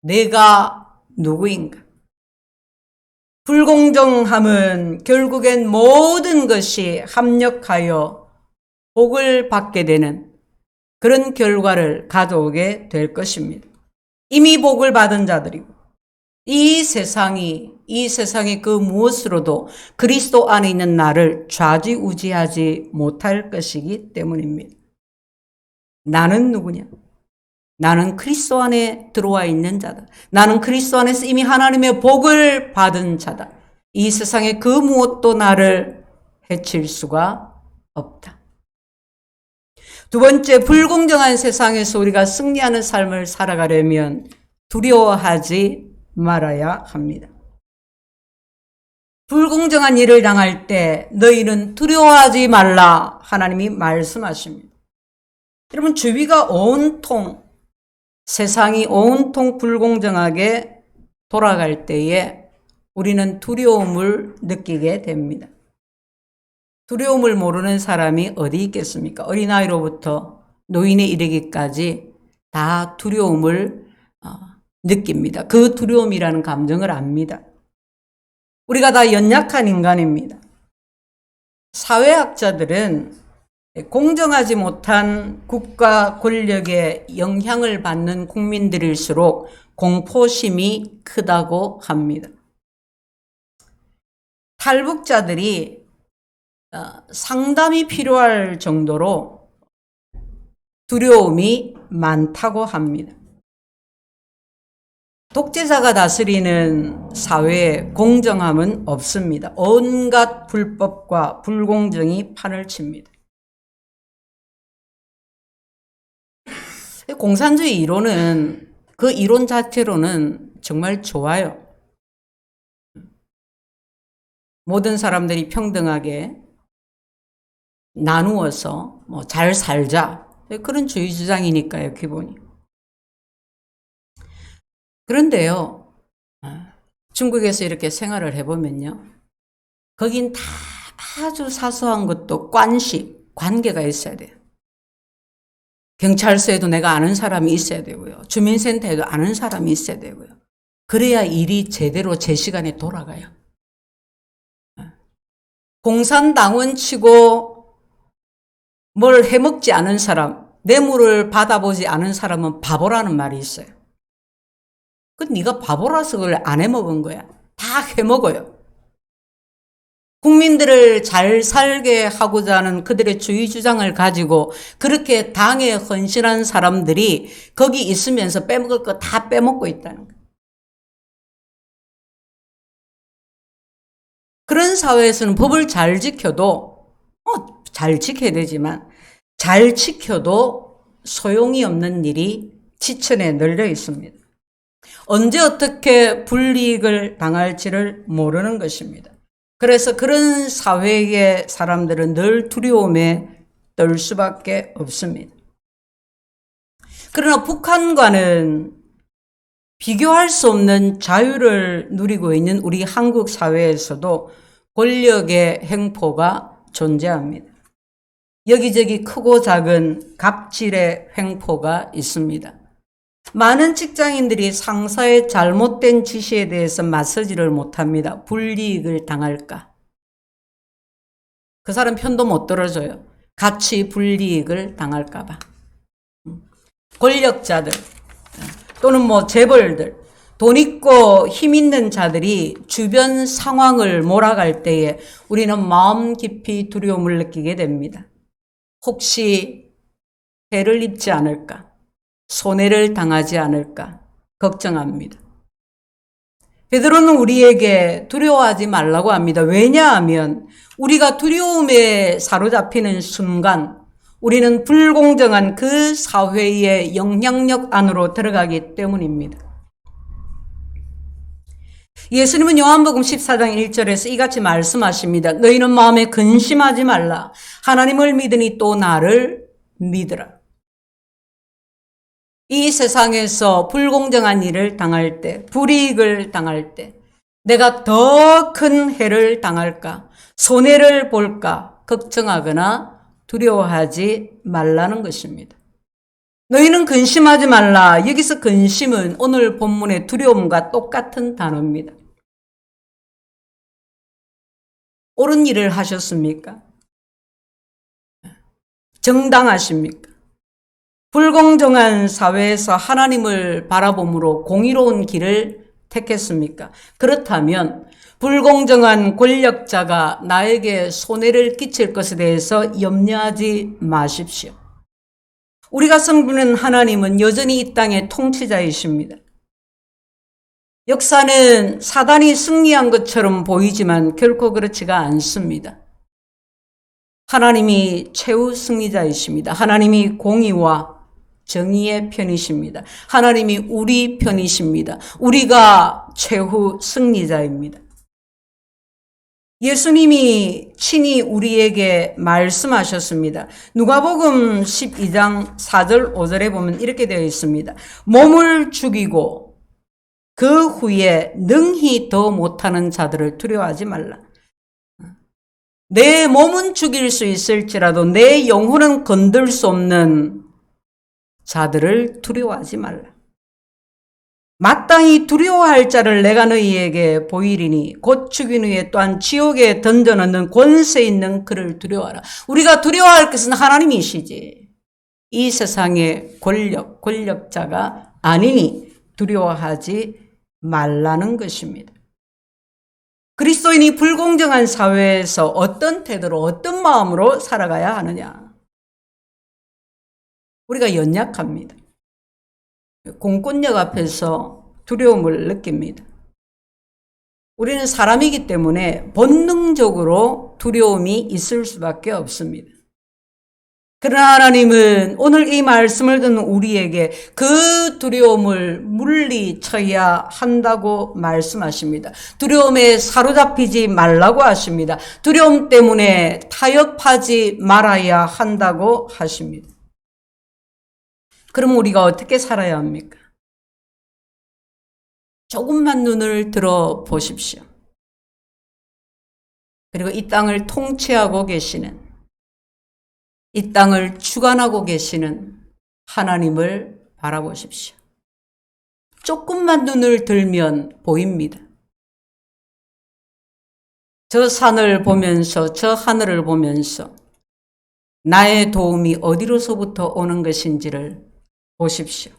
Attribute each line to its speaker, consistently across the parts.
Speaker 1: 내가 누구인가? 불공정함은 결국엔 모든 것이 합력하여 복을 받게 되는 그런 결과를 가져오게 될 것입니다. 이미 복을 받은 자들이고 이 세상이 그 무엇으로도 그리스도 안에 있는 나를 좌지우지하지 못할 것이기 때문입니다. 나는 누구냐? 나는 그리스도 안에 들어와 있는 자다. 나는 그리스도 안에서 이미 하나님의 복을 받은 자다. 이 세상에 그 무엇도 나를 해칠 수가 없다. 두 번째, 불공정한 세상에서 우리가 승리하는 삶을 살아가려면 두려워하지 말아야 합니다. 불공정한 일을 당할 때 너희는 두려워하지 말라 하나님이 말씀하십니다. 여러분, 주위가 온통 세상이 온통 불공정하게 돌아갈 때에 우리는 두려움을 느끼게 됩니다. 두려움을 모르는 사람이 어디 있겠습니까? 어린아이로부터 노인에 이르기까지 다 두려움을 느낍니다. 그 두려움이라는 감정을 압니다. 우리가 다 연약한 인간입니다. 사회학자들은 공정하지 못한 국가 권력에 영향을 받는 국민들일수록 공포심이 크다고 합니다. 탈북자들이 상담이 필요할 정도로 두려움이 많다고 합니다. 독재자가 다스리는 사회에 공정함은 없습니다. 온갖 불법과 불공정이 판을 칩니다. 공산주의 이론은 그 이론 자체로는 정말 좋아요. 모든 사람들이 평등하게 나누어서 잘 살자. 그런 주의 주장이니까요, 기본이. 그런데요, 중국에서 이렇게 생활을 해보면요, 거긴 다 아주 사소한 것도 관계가 있어야 돼요. 경찰서에도 내가 아는 사람이 있어야 되고요. 주민센터에도 아는 사람이 있어야 되고요. 그래야 일이 제대로 제 시간에 돌아가요. 공산당원 치고 뭘 해먹지 않은 사람, 뇌물을 받아보지 않은 사람은 바보라는 말이 있어요. 네가 바보라서 그걸 안 해먹은 거야. 다 해먹어요. 국민들을 잘 살게 하고자 하는 그들의 주의 주장을 가지고 그렇게 당에 헌신한 사람들이 거기 있으면서 빼먹을 거 다 빼먹고 있다는 거예요. 그런 사회에서는 법을 잘 지켜도 잘 지켜야 되지만 잘 지켜도 소용이 없는 일이 지천에 널려 있습니다. 언제 어떻게 불이익을 당할지를 모르는 것입니다. 그래서 그런 사회의 사람들은 늘 두려움에 떨 수밖에 없습니다. 그러나 북한과는 비교할 수 없는 자유를 누리고 있는 우리 한국 사회에서도 권력의 횡포가 존재합니다. 여기저기 크고 작은 갑질의 횡포가 있습니다. 많은 직장인들이 상사의 잘못된 지시에 대해서 맞서지를 못합니다. 불이익을 당할까? 그 사람 편도 못 들어줘요. 같이 불이익을 당할까 봐. 권력자들 또는 재벌들, 돈 있고 힘 있는 자들이 주변 상황을 몰아갈 때에 우리는 마음 깊이 두려움을 느끼게 됩니다. 혹시 해를 입지 않을까? 손해를 당하지 않을까 걱정합니다. 베드로는 우리에게 두려워하지 말라고 합니다. 왜냐하면 우리가 두려움에 사로잡히는 순간 우리는 불공정한 그 사회의 영향력 안으로 들어가기 때문입니다. 예수님은 요한복음 14장 1절에서 이같이 말씀하십니다. 너희는 마음에 근심하지 말라. 하나님을 믿으니 또 나를 믿으라. 이 세상에서 불공정한 일을 당할 때, 불이익을 당할 때 내가 더 큰 해를 당할까, 손해를 볼까 걱정하거나 두려워하지 말라는 것입니다. 너희는 근심하지 말라. 여기서 근심은 오늘 본문의 두려움과 똑같은 단어입니다. 옳은 일을 하셨습니까? 정당하십니까? 불공정한 사회에서 하나님을 바라봄으로 공의로운 길을 택했습니까? 그렇다면 불공정한 권력자가 나에게 손해를 끼칠 것에 대해서 염려하지 마십시오. 우리가 섬기는 하나님은 여전히 이 땅의 통치자이십니다. 역사는 사단이 승리한 것처럼 보이지만 결코 그렇지가 않습니다. 하나님이 최후 승리자이십니다. 하나님이 공의와 정의의 편이십니다. 하나님이 우리 편이십니다. 우리가 최후 승리자입니다. 예수님이 친히 우리에게 말씀하셨습니다. 누가복음 12장 4절 5절에 보면 이렇게 되어 있습니다. 몸을 죽이고 그 후에 능히 더 못하는 자들을 두려워하지 말라. 내 몸은 죽일 수 있을지라도 내 영혼은 건들 수 없는 자들을 두려워하지 말라. 마땅히 두려워할 자를 내가 너희에게 보이리니 곧 죽인 후에 또한 지옥에 던져넣는 권세 있는 그를 두려워하라. 우리가 두려워할 것은 하나님이시지 이 세상의 권력자가 아니니 두려워하지 말라는 것입니다. 그리스도인이 불공정한 사회에서 어떤 태도로 어떤 마음으로 살아가야 하느냐. 우리가 연약합니다. 공권력 앞에서 두려움을 느낍니다. 우리는 사람이기 때문에 본능적으로 두려움이 있을 수밖에 없습니다. 그러나 하나님은 오늘 이 말씀을 듣는 우리에게 그 두려움을 물리쳐야 한다고 말씀하십니다. 두려움에 사로잡히지 말라고 하십니다. 두려움 때문에 타협하지 말아야 한다고 하십니다. 그럼 우리가 어떻게 살아야 합니까? 조금만 눈을 들어 보십시오. 그리고 이 땅을 통치하고 계시는, 이 땅을 주관하고 계시는 하나님을 바라보십시오. 조금만 눈을 들면 보입니다. 저 산을 보면서, 저 하늘을 보면서 나의 도움이 어디로서부터 오는 것인지를 보십시오.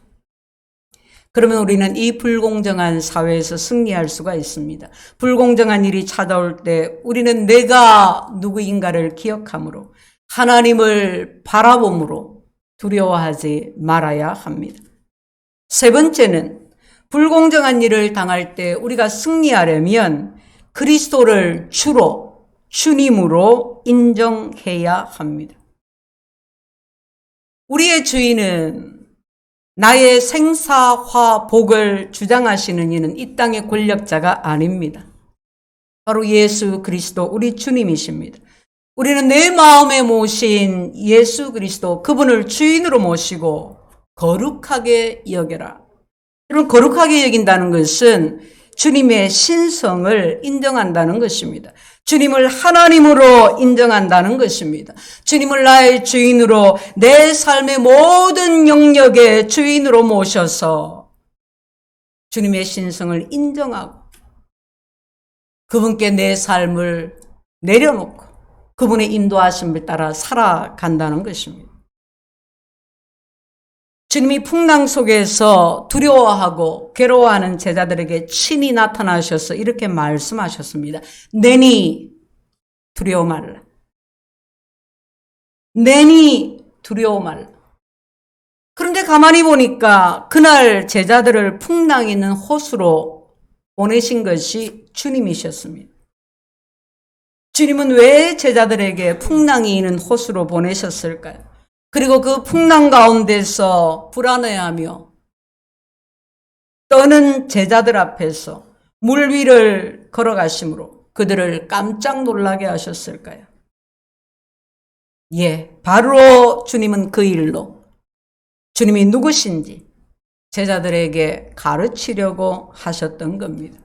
Speaker 1: 그러면 우리는 이 불공정한 사회에서 승리할 수가 있습니다. 불공정한 일이 찾아올 때 우리는 내가 누구인가를 기억함으로 하나님을 바라봄으로 두려워하지 말아야 합니다. 세 번째는 불공정한 일을 당할 때 우리가 승리하려면 그리스도를 주로, 주님으로 인정해야 합니다. 우리의 주인은 나의 생사화 복을 주장하시는 이는 이 땅의 권력자가 아닙니다. 바로 예수 그리스도 우리 주님이십니다. 우리는 내 마음에 모신 예수 그리스도 그분을 주인으로 모시고 거룩하게 여겨라. 여러분, 거룩하게 여긴다는 것은 주님의 신성을 인정한다는 것입니다. 주님을 하나님으로 인정한다는 것입니다. 주님을 나의 주인으로 내 삶의 모든 영역의 주인으로 모셔서 주님의 신성을 인정하고 그분께 내 삶을 내려놓고 그분의 인도하심을 따라 살아간다는 것입니다. 주님이 풍랑 속에서 두려워하고 괴로워하는 제자들에게 친히 나타나셔서 이렇게 말씀하셨습니다. 내니 두려워 말라. 내니 두려워 말라. 그런데 가만히 보니까 그날 제자들을 풍랑이 있는 호수로 보내신 것이 주님이셨습니다. 주님은 왜 제자들에게 풍랑이 있는 호수로 보내셨을까요? 그리고 그 풍랑 가운데서 불안해하며 떠는 제자들 앞에서 물 위를 걸어가심으로 그들을 깜짝 놀라게 하셨을까요? 예, 바로 주님은 그 일로 주님이 누구신지 제자들에게 가르치려고 하셨던 겁니다.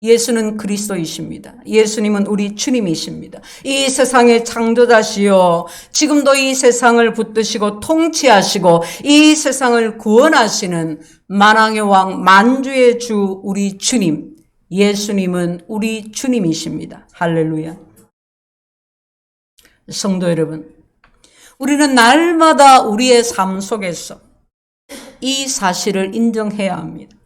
Speaker 1: 예수는 그리스도이십니다. 예수님은 우리 주님이십니다. 이 세상의 창조자시요 지금도 이 세상을 붙드시고 통치하시고 이 세상을 구원하시는 만왕의 왕 만주의 주 우리 주님, 예수님은 우리 주님이십니다. 할렐루야. 성도 여러분, 우리는 날마다 우리의 삶 속에서 이 사실을 인정해야 합니다.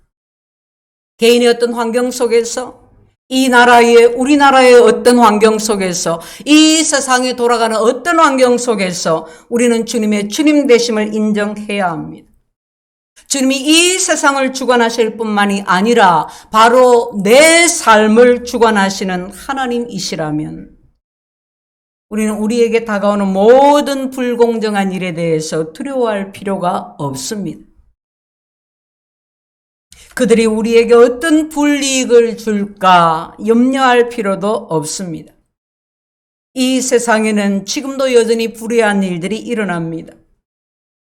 Speaker 1: 개인의 어떤 환경 속에서, 이 나라의, 우리나라의 어떤 환경 속에서, 이 세상에 돌아가는 어떤 환경 속에서 우리는 주님의 주님 되심을 인정해야 합니다. 주님이 이 세상을 주관하실 뿐만이 아니라 바로 내 삶을 주관하시는 하나님이시라면 우리는 우리에게 다가오는 모든 불공정한 일에 대해서 두려워할 필요가 없습니다. 그들이 우리에게 어떤 불이익을 줄까 염려할 필요도 없습니다. 이 세상에는 지금도 여전히 불의한 일들이 일어납니다.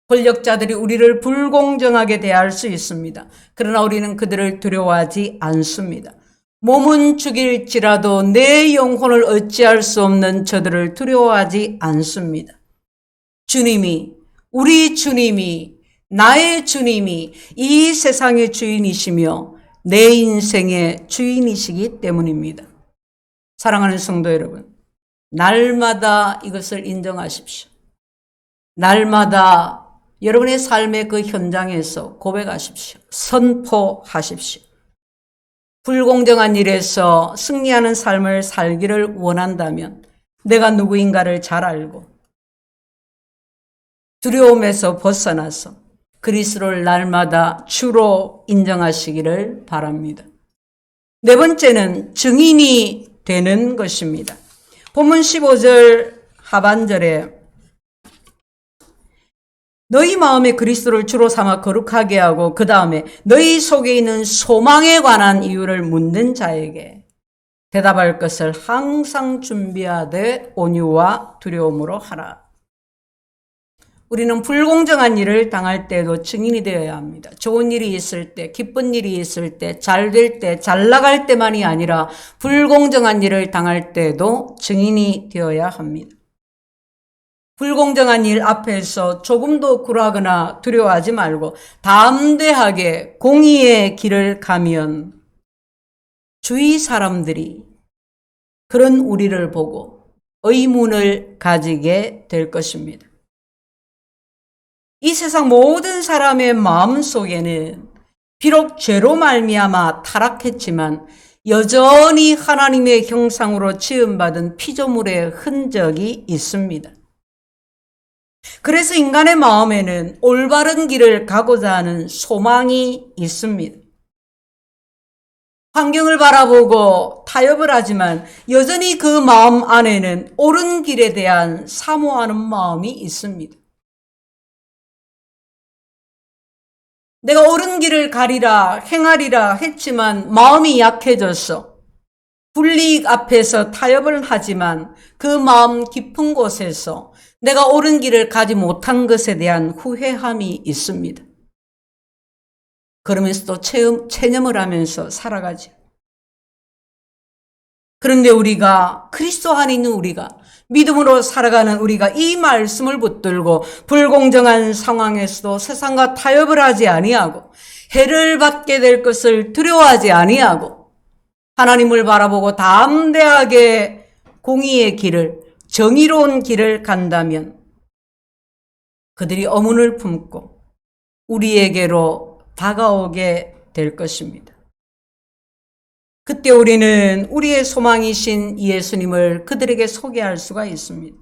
Speaker 1: 권력자들이 우리를 불공정하게 대할 수 있습니다. 그러나 우리는 그들을 두려워하지 않습니다. 몸은 죽일지라도 내 영혼을 어찌할 수 없는 저들을 두려워하지 않습니다. 주님이, 우리 주님이, 나의 주님이 이 세상의 주인이시며 내 인생의 주인이시기 때문입니다. 사랑하는 성도 여러분, 날마다 이것을 인정하십시오. 날마다 여러분의 삶의 그 현장에서 고백하십시오. 선포하십시오. 불공정한 일에서 승리하는 삶을 살기를 원한다면 내가 누구인가를 잘 알고 두려움에서 벗어나서 그리스도를 날마다 주로 인정하시기를 바랍니다. 네 번째는 증인이 되는 것입니다. 본문 15절 하반절에 너희 마음에 그리스도를 주로 삼아 거룩하게 하고 그 다음에 너희 속에 있는 소망에 관한 이유를 묻는 자에게 대답할 것을 항상 준비하되 온유와 두려움으로 하라. 우리는 불공정한 일을 당할 때도 증인이 되어야 합니다. 좋은 일이 있을 때, 기쁜 일이 있을 때, 잘 될 때, 잘 나갈 때만이 아니라 불공정한 일을 당할 때도 증인이 되어야 합니다. 불공정한 일 앞에서 조금도 굴하거나 두려워하지 말고 담대하게 공의의 길을 가면 주위 사람들이 그런 우리를 보고 의문을 가지게 될 것입니다. 이 세상 모든 사람의 마음속에는 비록 죄로 말미암아 타락했지만 여전히 하나님의 형상으로 지음받은 피조물의 흔적이 있습니다. 그래서 인간의 마음에는 올바른 길을 가고자 하는 소망이 있습니다. 환경을 바라보고 타협을 하지만 여전히 그 마음 안에는 옳은 길에 대한 사모하는 마음이 있습니다. 내가 옳은 길을 가리라 행하리라 했지만 마음이 약해졌어. 불이익 앞에서 타협을 하지만 그 마음 깊은 곳에서 내가 옳은 길을 가지 못한 것에 대한 후회함이 있습니다. 그러면서도 체념을 하면서 살아가죠. 그런데 우리가 그리스도 안에 있는 우리가 믿음으로 살아가는 우리가 이 말씀을 붙들고 불공정한 상황에서도 세상과 타협을 하지 아니하고 해를 받게 될 것을 두려워하지 아니하고 하나님을 바라보고 담대하게 공의의 길을 정의로운 길을 간다면 그들이 어문을 품고 우리에게로 다가오게 될 것입니다. 그때 우리는 우리의 소망이신 예수님을 그들에게 소개할 수가 있습니다.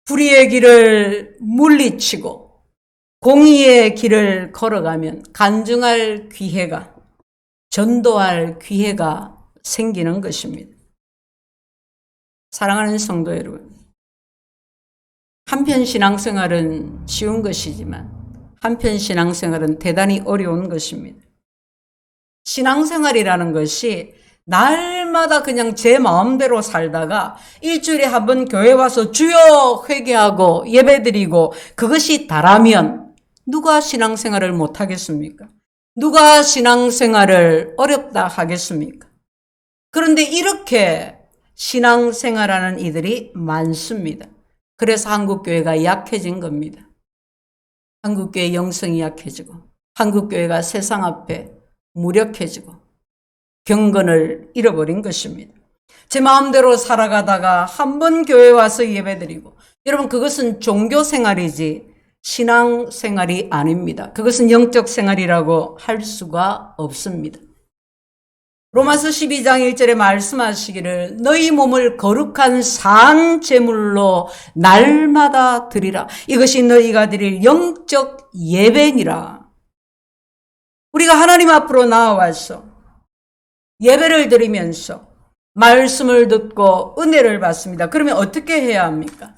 Speaker 1: 불의의 길을 물리치고 공의의 길을 걸어가면 간증할 기회가, 전도할 기회가 생기는 것입니다. 사랑하는 성도 여러분, 한편 신앙생활은 쉬운 것이지만 한편 신앙생활은 대단히 어려운 것입니다. 신앙생활이라는 것이 날마다 그냥 제 마음대로 살다가 일주일에 한 번 교회 와서 주여 회개하고 예배드리고 그것이 다라면 누가 신앙생활을 못하겠습니까? 누가 신앙생활을 어렵다 하겠습니까? 그런데 이렇게 신앙생활하는 이들이 많습니다. 그래서 한국교회가 약해진 겁니다. 한국교회 영성이 약해지고 한국교회가 세상 앞에 무력해지고 경건을 잃어버린 것입니다. 제 마음대로 살아가다가 한 번 교회 와서 예배드리고, 여러분 그것은 종교생활이지 신앙생활이 아닙니다. 그것은 영적 생활이라고 할 수가 없습니다. 로마서 12장 1절에 말씀하시기를 너희 몸을 거룩한 산 제물로 날마다 드리라. 이것이 너희가 드릴 영적 예배니라. 우리가 하나님 앞으로 나와서 예배를 드리면서 말씀을 듣고 은혜를 받습니다. 그러면 어떻게 해야 합니까?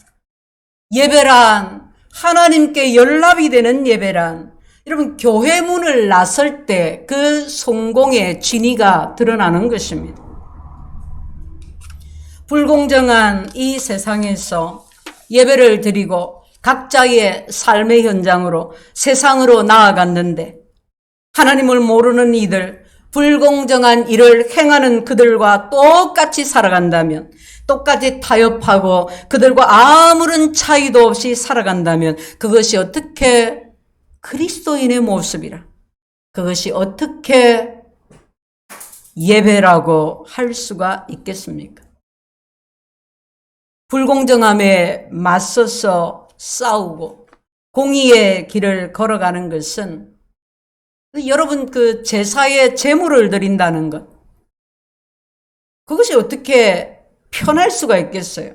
Speaker 1: 예배란, 하나님께 연락이 되는 예배란, 여러분 교회 문을 나설 때 그 성공의 진위가 드러나는 것입니다. 불공정한 이 세상에서 예배를 드리고 각자의 삶의 현장으로 세상으로 나아갔는데, 하나님을 모르는 이들, 불공정한 일을 행하는 그들과 똑같이 살아간다면, 똑같이 타협하고 그들과 아무런 차이도 없이 살아간다면 그것이 어떻게 그리스도인의 모습이라, 그것이 어떻게 예배라고 할 수가 있겠습니까? 불공정함에 맞서서 싸우고 공의의 길을 걸어가는 것은 여러분 그 제사의 제물을 드린다는 것, 그것이 어떻게 편할 수가 있겠어요?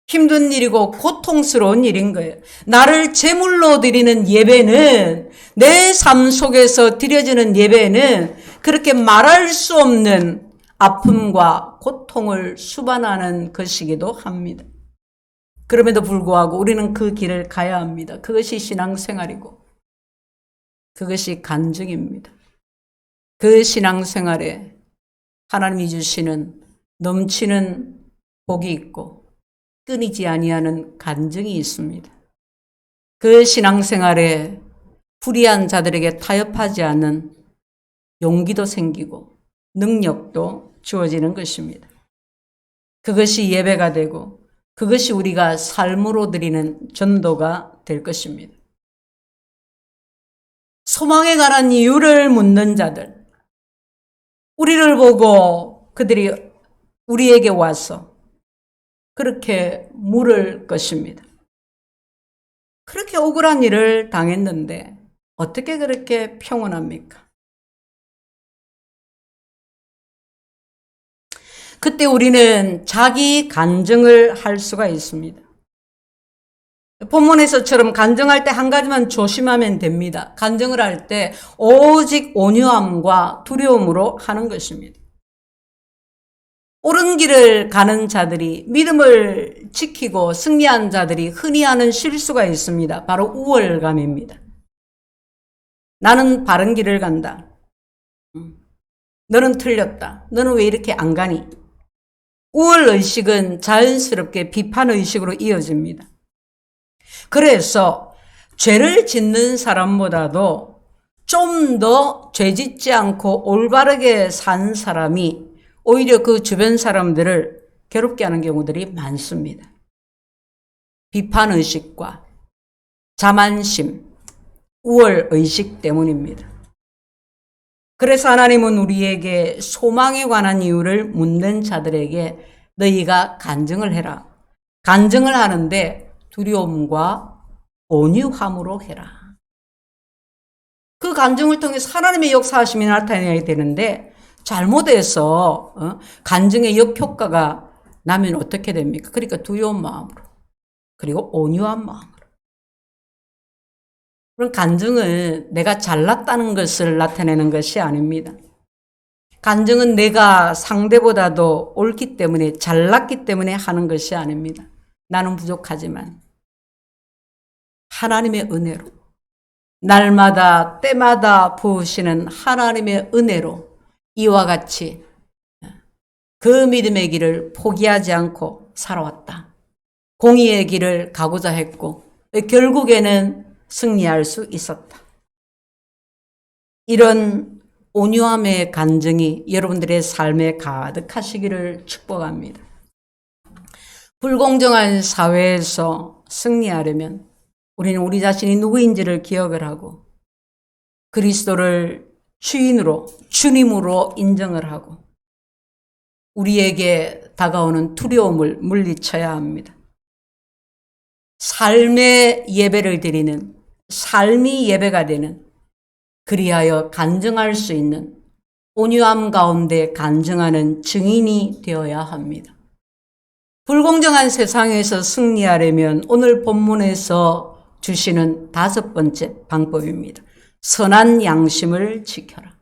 Speaker 1: 힘든 일이고 고통스러운 일인 거예요. 나를 제물로 드리는 예배는, 내 삶 속에서 드려지는 예배는 그렇게 말할 수 없는 아픔과 고통을 수반하는 것이기도 합니다. 그럼에도 불구하고 우리는 그 길을 가야 합니다. 그것이 신앙생활이고 그것이 간증입니다. 그 신앙생활에 하나님이 주시는 넘치는 복이 있고 끊이지 아니하는 간증이 있습니다. 그 신앙생활에 불의한 자들에게 타협하지 않는 용기도 생기고 능력도 주어지는 것입니다. 그것이 예배가 되고 그것이 우리가 삶으로 드리는 전도가 될 것입니다. 소망에 관한 이유를 묻는 자들, 우리를 보고 그들이 우리에게 와서 그렇게 물을 것입니다. 그렇게 억울한 일을 당했는데 어떻게 그렇게 평온합니까? 그때 우리는 자기 간증을 할 수가 있습니다. 본문에서처럼 간증할 때 한 가지만 조심하면 됩니다. 간증을 할 때 오직 온유함과 두려움으로 하는 것입니다. 옳은 길을 가는 자들이, 믿음을 지키고 승리한 자들이 흔히 하는 실수가 있습니다. 바로 우월감입니다. 나는 바른 길을 간다. 너는 틀렸다. 너는 왜 이렇게 안 가니? 우월의식은 자연스럽게 비판의식으로 이어집니다. 그래서 죄를 짓는 사람보다도 좀 더 죄짓지 않고 올바르게 산 사람이 오히려 그 주변 사람들을 괴롭게 하는 경우들이 많습니다. 비판의식과 자만심, 우월의식 때문입니다. 그래서 하나님은 우리에게 소망에 관한 이유를 묻는 자들에게 너희가 간증을 해라. 간증을 하는데 두려움과 온유함으로 해라. 그 간증을 통해서 하나님의 역사하심이 나타나야 되는데 잘못해서 간증의 역효과가 나면 어떻게 됩니까? 그러니까 두려운 마음으로, 그리고 온유한 마음으로. 그런 간증은 내가 잘났다는 것을 나타내는 것이 아닙니다. 간증은 내가 상대보다도 옳기 때문에, 잘났기 때문에 하는 것이 아닙니다. 나는 부족하지만 하나님의 은혜로, 날마다 때마다 부으시는 하나님의 은혜로 이와 같이 그 믿음의 길을 포기하지 않고 살아왔다. 공의의 길을 가고자 했고 결국에는 승리할 수 있었다. 이런 온유함의 간증이 여러분들의 삶에 가득하시기를 축복합니다. 불공정한 사회에서 승리하려면 우리는 우리 자신이 누구인지를 기억을 하고 그리스도를 주인으로, 주님으로 인정을 하고 우리에게 다가오는 두려움을 물리쳐야 합니다. 삶의 예배를 드리는, 삶이 예배가 되는, 그리하여 간증할 수 있는 온유함 가운데 간증하는 증인이 되어야 합니다. 불공정한 세상에서 승리하려면 오늘 본문에서 주시는 5번째 방법입니다. 선한 양심을 지켜라.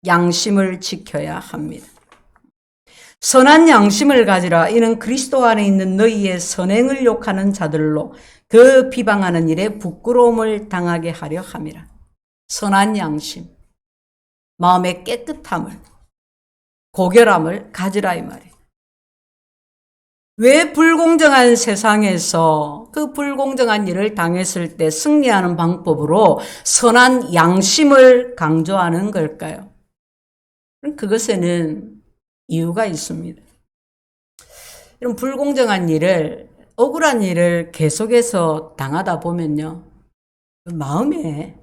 Speaker 1: 양심을 지켜야 합니다. 선한 양심을 가지라. 이는 그리스도 안에 있는 너희의 선행을 욕하는 자들로 그 비방하는 일에 부끄러움을 당하게 하려 함이라. 선한 양심, 마음의 깨끗함을, 고결함을 가지라 이 말이에요. 왜 불공정한 세상에서 그 불공정한 일을 당했을 때 승리하는 방법으로 선한 양심을 강조하는 걸까요? 그것에는 이유가 있습니다. 이런 불공정한 일을, 억울한 일을 계속해서 당하다 보면요, 마음에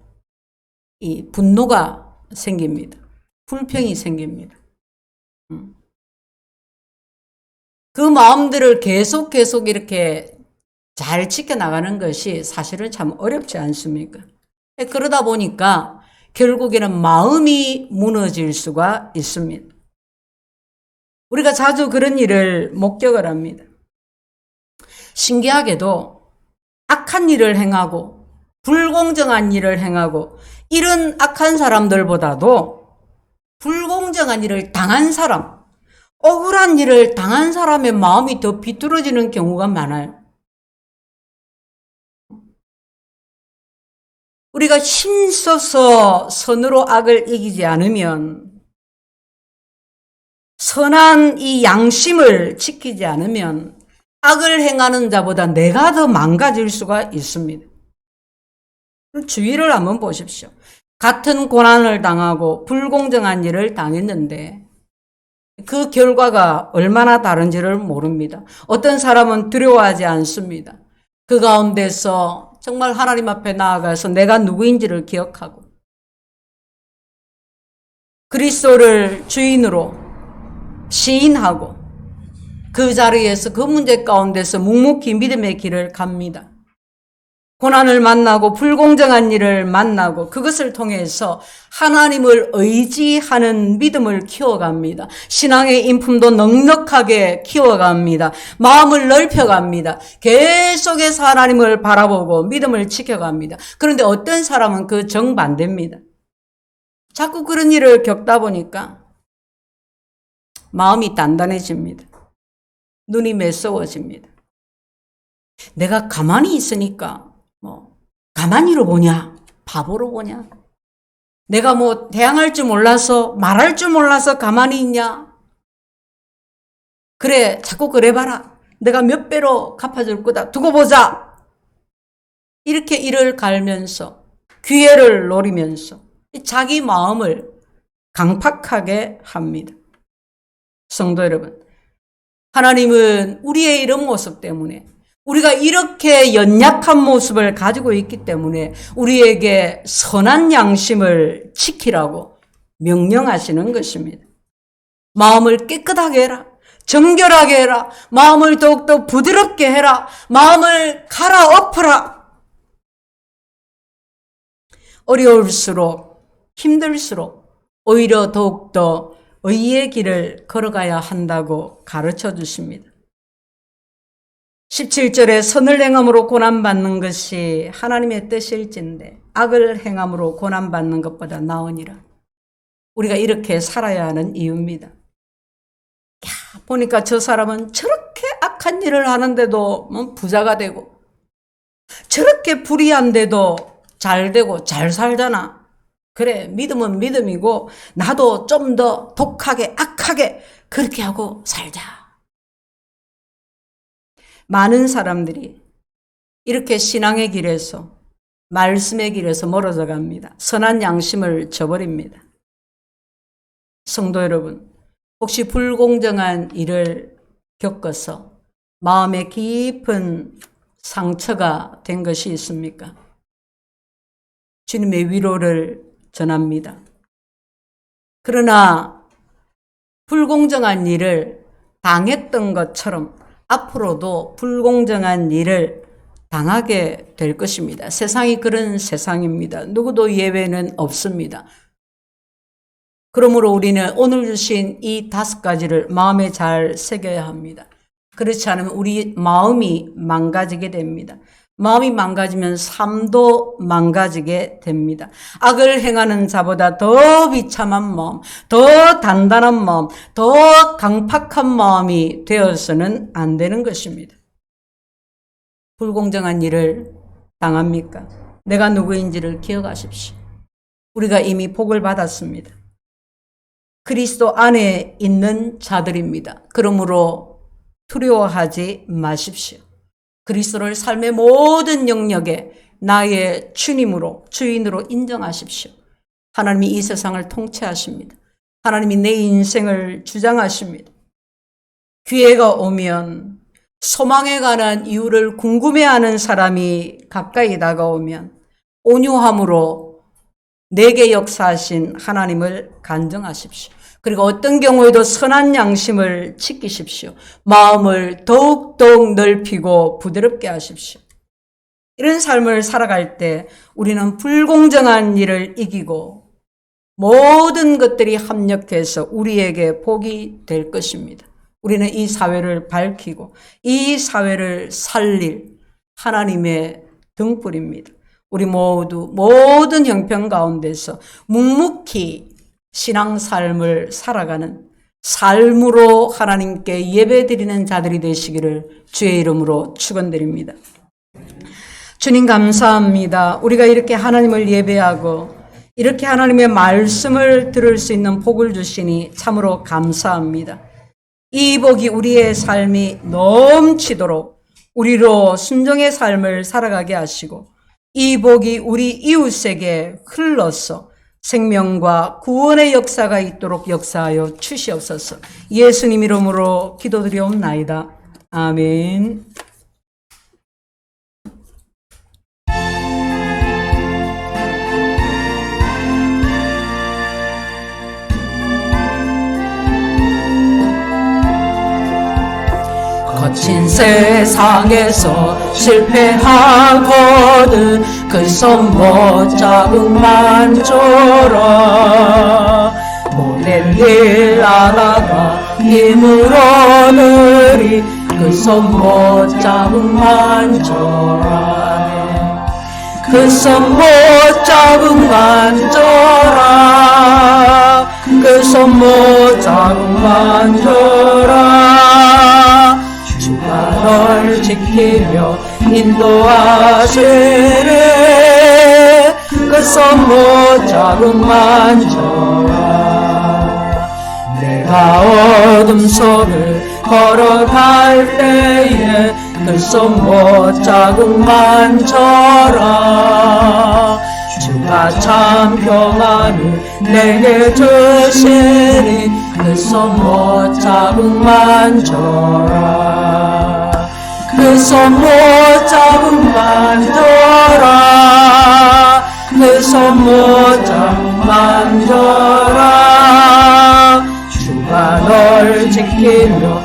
Speaker 1: 이 분노가 생깁니다. 불평이 생깁니다. 그 마음들을 계속 이렇게 잘 지켜나가는 것이 사실은 참 어렵지 않습니까? 그러다 보니까 결국에는 마음이 무너질 수가 있습니다. 우리가 자주 그런 일을 목격을 합니다. 신기하게도 악한 일을 행하고 불공정한 일을 행하고 이런 악한 사람들보다도 불공정한 일을 당한 사람, 억울한 일을 당한 사람의 마음이 더 비뚤어지는 경우가 많아요. 우리가 힘써서 선으로 악을 이기지 않으면, 선한 이 양심을 지키지 않으면 악을 행하는 자보다 내가 더 망가질 수가 있습니다. 주위를 한번 보십시오. 같은 고난을 당하고 불공정한 일을 당했는데 그 결과가 얼마나 다른지를 모릅니다. 어떤 사람은 두려워하지 않습니다. 그 가운데서 정말 하나님 앞에 나아가서 내가 누구인지를 기억하고 그리스도를 주인으로 시인하고 그 자리에서 그 문제 가운데서 묵묵히 믿음의 길을 갑니다. 고난을 만나고 불공정한 일을 만나고 그것을 통해서 하나님을 의지하는 믿음을 키워갑니다. 신앙의 인품도 넉넉하게 키워갑니다. 마음을 넓혀갑니다. 계속해서 하나님을 바라보고 믿음을 지켜갑니다. 그런데 어떤 사람은 그 정반대입니다. 자꾸 그런 일을 겪다 보니까 마음이 단단해집니다. 눈이 매서워집니다. 내가 가만히 있으니까 가만히로 보냐? 바보로 보냐? 내가 대항할 줄 몰라서, 말할 줄 몰라서 가만히 있냐? 그래, 자꾸 그래 봐라. 내가 몇 배로 갚아줄 거다. 두고 보자. 이렇게 이를 갈면서, 기회를 노리면서 자기 마음을 강팍하게 합니다. 성도 여러분, 하나님은 우리의 이런 모습 때문에 우리가 이렇게 연약한 모습을 가지고 있기 때문에 우리에게 선한 양심을 지키라고 명령하시는 것입니다. 마음을 깨끗하게 해라. 정결하게 해라. 마음을 더욱더 부드럽게 해라. 마음을 갈아엎어라. 어려울수록 힘들수록 오히려 더욱더 의의 길을 걸어가야 한다고 가르쳐 주십니다. 17절에 선을 행함으로 고난받는 것이 하나님의 뜻일진데 악을 행함으로 고난받는 것보다 나으니라. 우리가 이렇게 살아야 하는 이유입니다. 보니까 저 사람은 저렇게 악한 일을 하는데도 부자가 되고 저렇게 불의한데도 잘 되고 잘 살잖아. 그래, 믿음은 믿음이고 나도 좀 더 독하게 악하게 그렇게 하고 살자. 많은 사람들이 이렇게 신앙의 길에서 말씀의 길에서 멀어져 갑니다. 선한 양심을 저버립니다. 성도 여러분, 혹시 불공정한 일을 겪어서 마음에 깊은 상처가 된 것이 있습니까? 주님의 위로를 전합니다. 그러나 불공정한 일을 당했던 것처럼 앞으로도 불공정한 일을 당하게 될 것입니다. 세상이 그런 세상입니다. 누구도 예외는 없습니다. 그러므로 우리는 오늘 주신 이 5가지를 마음에 잘 새겨야 합니다. 그렇지 않으면 우리 마음이 망가지게 됩니다. 마음이 망가지면 삶도 망가지게 됩니다. 악을 행하는 자보다 더 비참한 마음, 더 단단한 마음, 더 강팍한 마음이 되어서는 안 되는 것입니다. 불공정한 일을 당합니까? 내가 누구인지를 기억하십시오. 우리가 이미 복을 받았습니다. 그리스도 안에 있는 자들입니다. 그러므로 두려워하지 마십시오. 그리스도를 삶의 모든 영역에 나의 주님으로, 주인으로 인정하십시오. 하나님이 이 세상을 통치하십니다. 하나님이 내 인생을 주장하십니다. 기회가 오면 소망에 관한 이유를 궁금해하는 사람이 가까이 다가오면 온유함으로 내게 역사하신 하나님을 간증하십시오. 그리고 어떤 경우에도 선한 양심을 지키십시오. 마음을 더욱더욱 넓히고 부드럽게 하십시오. 이런 삶을 살아갈 때 우리는 불공정한 일을 이기고 모든 것들이 합력해서 우리에게 복이 될 것입니다. 우리는 이 사회를 밝히고 이 사회를 살릴 하나님의 등불입니다. 우리 모두 모든 형편 가운데서 묵묵히 신앙 삶을 살아가는 삶으로 하나님께 예배드리는 자들이 되시기를 주의 이름으로 축원드립니다. 주님 감사합니다. 우리가 이렇게 하나님을 예배하고 이렇게 하나님의 말씀을 들을 수 있는 복을 주시니 참으로 감사합니다. 이 복이 우리의 삶이 넘치도록 우리로 순종의 삶을 살아가게 하시고 이 복이 우리 이웃에게 흘러서 생명과 구원의 역사가 있도록 역사하여 주시옵소서. 예수님 이름으로 기도드리옵나이다. 아멘. 거친 세상에서 실패하거든 그 손 못 잡음만 줘라. 못된 일 하다가 힘을 얻으리 그 손 못 잡음만 줘라. 그 손 못 잡음만 줘라. 그 손 못 잡음만 줘라. 주가 널 지키며 인도하시네. 그 손 못 잡음만 줘라. 내가 어둠 속을 걸어갈 때에 그 손 못 잡음만 줘라. 주가 참 평안을 내게 주시니 그 손 못 잡음만 줘라. 그 손 못 잡음만 줘라. 그 손 못 잡음만 줘라. 주가 널 지키며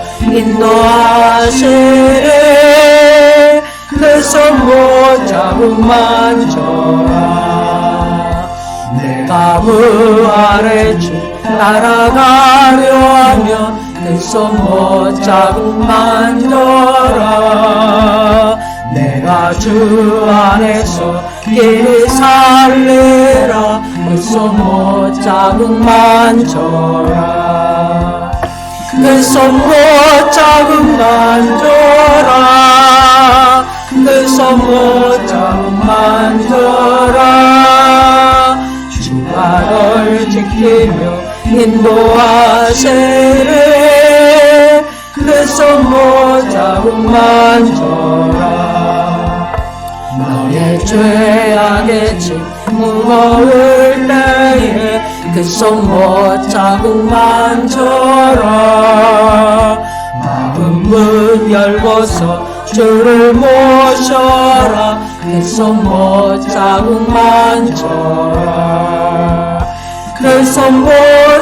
Speaker 1: 인도하시네. 그 손 못 잡음만 줘라. 내가 그 아래 주 따라가려 하면 그 손 못 잡음만 줘라. 내가 주 안에서 길이 살리라. 그 손 못 잡음만 줘라. 그 손 못 잡음만 줘라. 그 손 못 잡음만 줘라. 주가 널 지키며 인도하시네. 그 손 못 잡음만 줘라. 너의 죄악의 짐 무거울 때에 그 손 못 자국만 져라. 마음 문 열고서 주를 모셔라. 그 손 못 자국만 져라. 그 손 못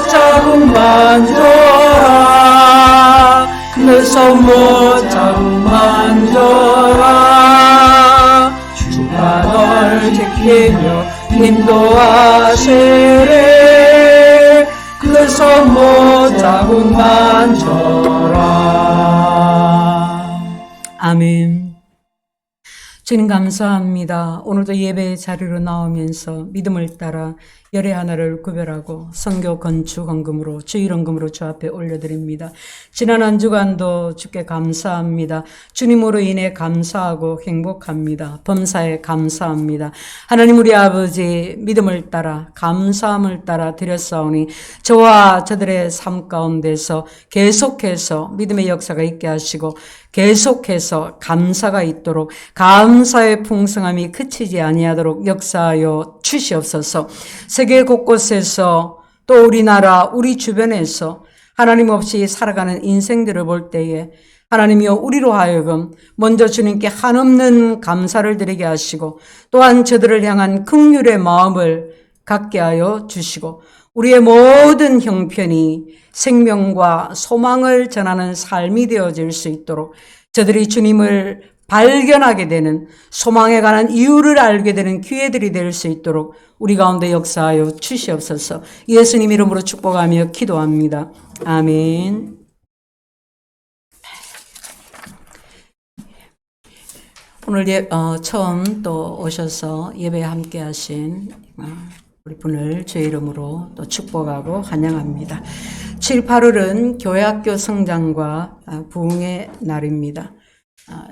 Speaker 1: 자국만 져라. 그 손 못 자국만 져라. 주가 널 지키며 인도하시리. 그 손 못 자국만 져라. 아멘. 주님 감사합니다. 오늘도 예배의 자리로 나오면서 믿음을 따라 열의 하나를 구별하고 선교 건축 헌금으로 주일헌금으로 주 앞에 올려드립니다. 지난 한 주간도 주께 감사합니다. 주님으로 인해 감사하고 행복합니다. 범사에 감사합니다. 하나님 우리 아버지 믿음을 따라 감사함을 따라 드렸사오니 저와 저들의 삶 가운데서 계속해서 믿음의 역사가 있게 하시고 계속해서 감사가 있도록 감사의 풍성함이 그치지 아니하도록 역사하여 주시옵소서. 세계 곳곳에서 또 우리나라 우리 주변에서 하나님 없이 살아가는 인생들을 볼 때에 하나님이여 우리로 하여금 먼저 주님께 한없는 감사를 드리게 하시고 또한 저들을 향한 긍휼의 마음을 갖게 하여 주시고 우리의 모든 형편이 생명과 소망을 전하는 삶이 되어질 수 있도록 저들이 주님을 발견하게 되는 소망에 관한 이유를 알게 되는 기회들이 될 수 있도록 우리 가운데 역사하여 주시옵소서. 예수님 이름으로 축복하며 기도합니다. 아멘. 오늘 처음 또 오셔서 예배에 함께 하신 우리 분을 주의 이름으로 또 축복하고 환영합니다. 7, 8월은 교회학교 성장과 부흥의 날입니다.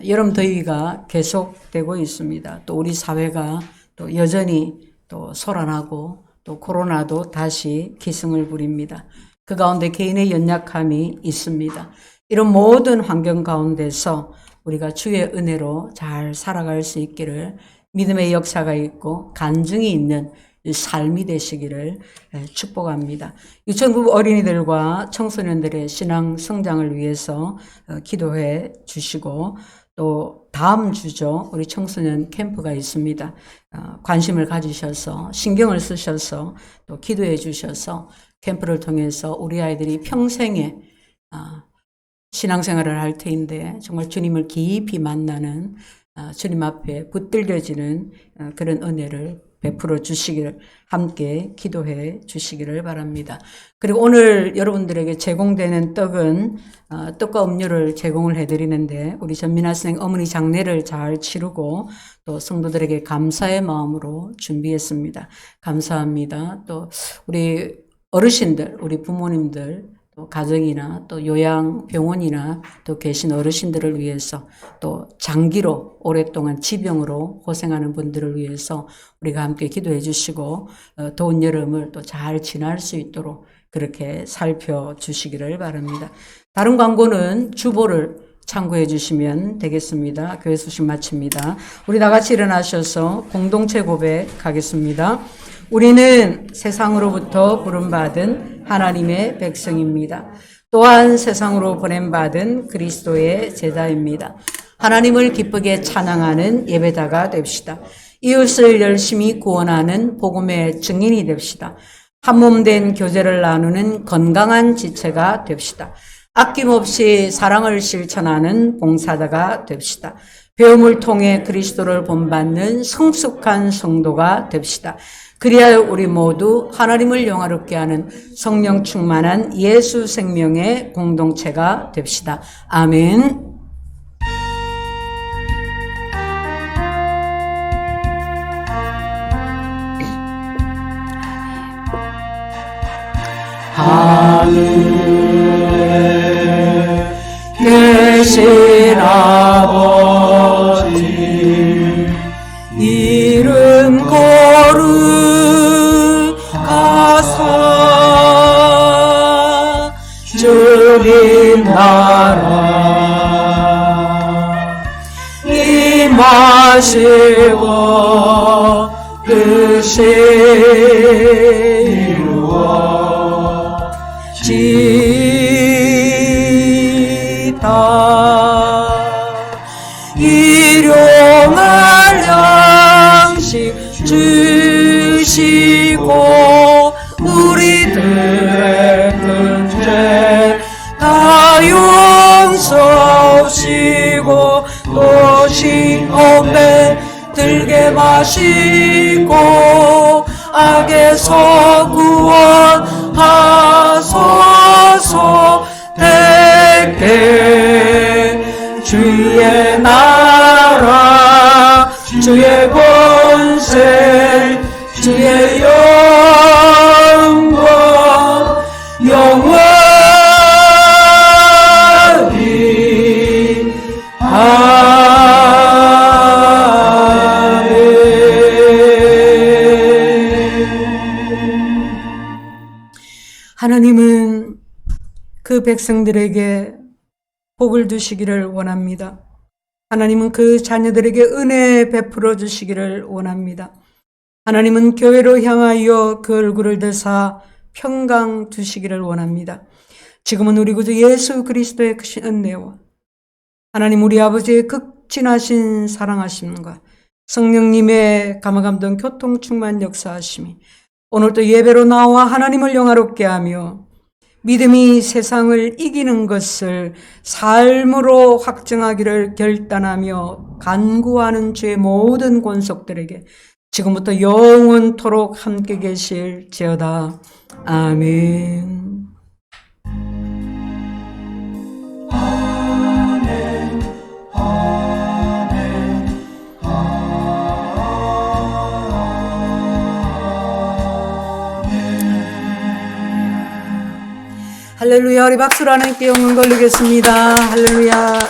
Speaker 1: 여름 더위가 계속되고 있습니다. 또 우리 사회가 또 여전히 또 소란하고 또 코로나도 다시 기승을 부립니다. 그 가운데 개인의 연약함이 있습니다. 이런 모든 환경 가운데서 우리가 주의 은혜로 잘 살아갈 수 있기를 믿음의 역사가 있고 간증이 있는 삶이 되시기를 축복합니다. 유치원부 어린이들과 청소년들의 신앙 성장을 위해서 기도해 주시고 또 다음 주죠. 우리 청소년 캠프가 있습니다. 관심을 가지셔서 신경을 쓰셔서 또 기도해 주셔서 캠프를 통해서 우리 아이들이 평생에 신앙생활을 할 터인데 정말 주님을 깊이 만나는 주님 앞에 붙들려지는 그런 은혜를 베풀어 주시기를 함께 기도해 주시기를 바랍니다. 그리고 오늘 여러분들에게 제공되는 떡은 떡과 음료를 제공을 해드리는데 우리 전민아 선생 어머니 장례를 잘 치르고 또 성도들에게 감사의 마음으로 준비했습니다. 감사합니다. 또 우리 어르신들, 우리 부모님들 또 가정이나 또 요양병원이나 또 계신 어르신들을 위해서 또 장기로 오랫동안 지병으로 고생하는 분들을 위해서 우리가 함께 기도해 주시고 더운 여름을 또 잘 지날 수 있도록 그렇게 살펴주시기를 바랍니다. 다른 광고는 주보를 참고해 주시면 되겠습니다. 교회 소식 마칩니다. 우리 다 같이 일어나셔서 공동체 고백하겠습니다. 우리는 세상으로부터 부름받은 하나님의 백성입니다. 또한 세상으로 보냄받은 그리스도의 제자입니다. 하나님을 기쁘게 찬양하는 예배자가 됩시다. 이웃을 열심히 구원하는 복음의 증인이 됩시다. 한몸된 교제를 나누는 건강한 지체가 됩시다. 아낌없이 사랑을 실천하는 봉사자가 됩시다. 배움을 통해 그리스도를 본받는 성숙한 성도가 됩시다. 그리하여 우리 모두 하나님을 영화롭게 하는 성령 충만한 예수 생명의 공동체가 됩시다. 아멘. 하늘에 계신 아버지 이름 거룩하사 주님 나라 임하옵소서 마시고 뜻이 이루어지다. 일용할 양식 주시고 우리들의 큰 죄 다 용서하시고 또 시험에 들게 마시고 악에서 구원하소서. 대개 주의 나라 주의 권세 주의 영광 영원히 하나님은 그 백성들에게 복을 주시기를 원합니다. 하나님은 그 자녀들에게 은혜 베풀어 주시기를 원합니다. 하나님은 교회로 향하여 그 얼굴을 드사 평강 주시기를 원합니다. 지금은 우리 구주 예수 그리스도의 크신 은혜와 하나님 우리 아버지의 극진하신 사랑하심과 성령님의 감화감동 교통 충만 역사하심이 오늘도 예배로 나와 하나님을 영화롭게 하며 믿음이 세상을 이기는 것을 삶으로 확증하기를 결단하며 간구하는 주의 모든 권속들에게 지금부터 영원토록 함께 계실지어다. 아멘. 할렐루야. 우리 박수로 하나님께 영광 돌리겠습니다. 할렐루야.